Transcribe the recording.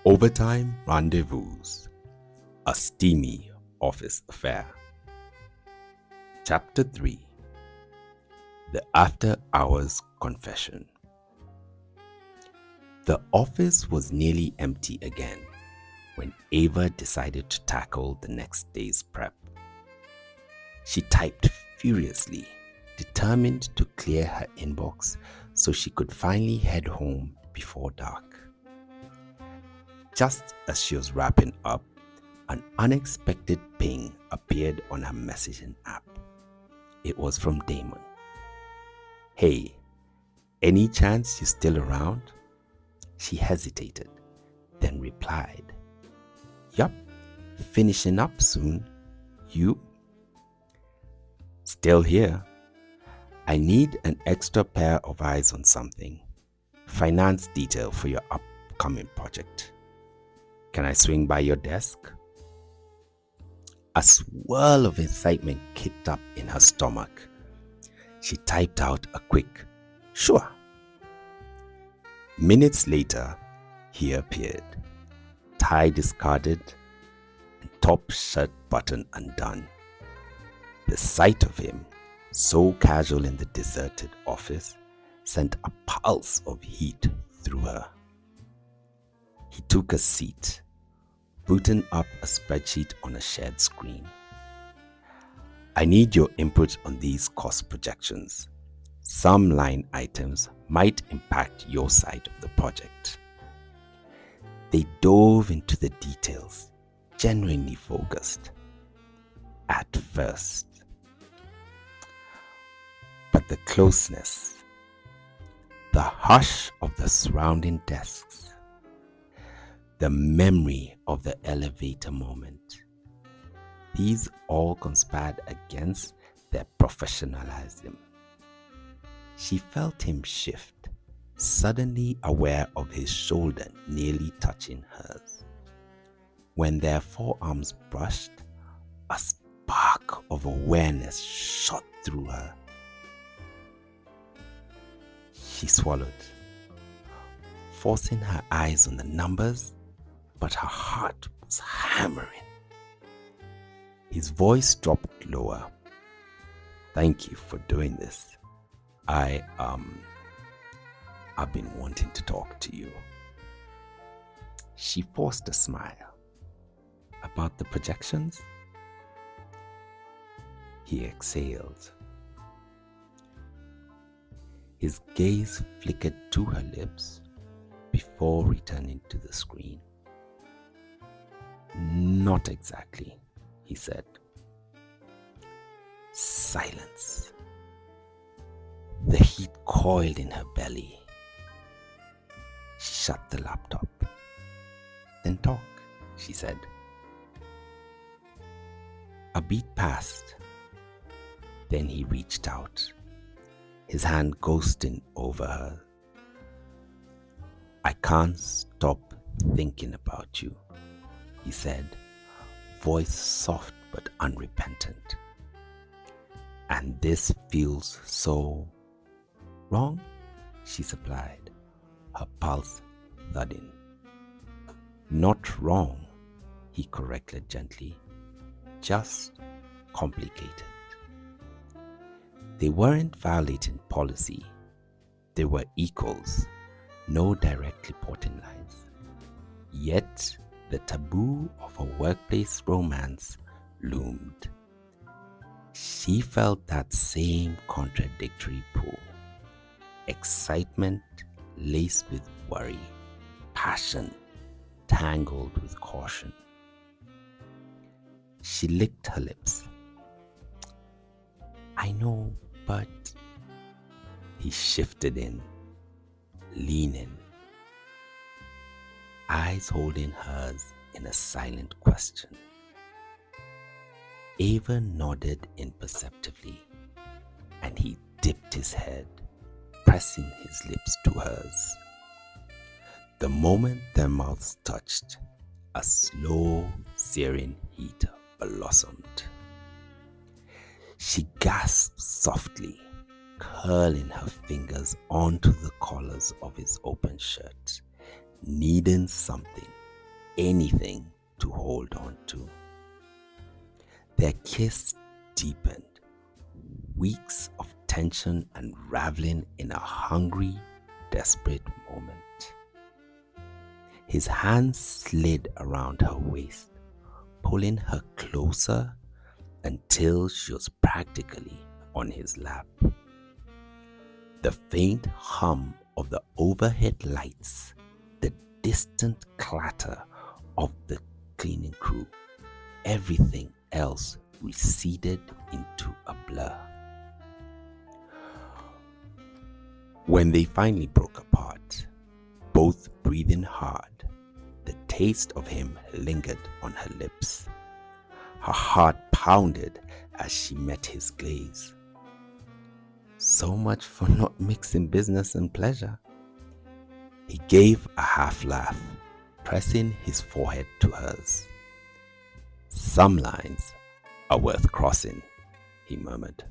Overtime Rendezvous, a steamy office affair. Chapter 3, The After Hours Confession. The office was nearly empty again when Ava decided to tackle the next day's prep. She typed furiously, determined to clear her inbox so she could finally head home before dark. Just as she was wrapping up, an unexpected ping appeared on her messaging app. It was from Damon. "Hey, any chance you're still around?" She hesitated, then replied, "Yup, finishing up soon. You?" "Still here. I need an extra pair of eyes on something. Finance detail for your upcoming project. Can I swing by your desk?" A swirl of excitement kicked up in her stomach. She typed out a quick, "Sure." Minutes later, he appeared, tie discarded and top shirt button undone. The sight of him, so casual in the deserted office, sent a pulse of heat through her. He took a seat, booting up a spreadsheet on a shared screen. "I need your input on these cost projections. Some line items might impact your side of the project." They dove into the details, genuinely focused. At first. But the closeness, the hush of the surrounding desks, the memory of the elevator moment, these all conspired against their professionalism. She felt him shift, suddenly aware of his shoulder nearly touching hers. When their forearms brushed, a spark of awareness shot through her. She swallowed, forcing her eyes on the numbers, but her heart was hammering. His voice dropped lower. "Thank you for doing this. I've been wanting to talk to you." She forced a smile. "About the projections?" He exhaled. His gaze flickered to her lips before returning to the screen. "Not exactly," he said. Silence. The heat coiled in her belly. She shut the laptop. "Then talk," she said. A beat passed. Then he reached out, his hand ghosting over her. "I can't stop thinking about you," he said, voice soft but unrepentant. "And this feels so wrong," she supplied, her pulse thudding. "Not wrong," he corrected gently, "just complicated." They weren't violating policy. They were equals, no direct reporting lines. Yet the taboo of a workplace romance loomed. She felt that same contradictory pull. Excitement laced with worry, passion tangled with caution. She licked her lips. "I know, but..." He shifted in, leaning, eyes holding hers in a silent question. Ava nodded imperceptibly, and he dipped his head, pressing his lips to hers. The moment their mouths touched, a slow, searing heat blossomed. She gasped softly, curling her fingers onto the collars of his open shirt, needing something anything to hold on to. Their kiss deepened, weeks of tension unraveling in a hungry, desperate moment. His hands slid around her waist, pulling her closer until she was practically on his lap. The faint hum of the overhead lights, the distant clatter of the cleaning crew, everything else receded into a blur. When they finally broke apart, both breathing hard, the taste of him lingered on her lips. Her heart pounded as she met his gaze. So much for not mixing business and pleasure. He gave a half laugh, pressing his forehead to hers. Some lines are worth crossing, he murmured.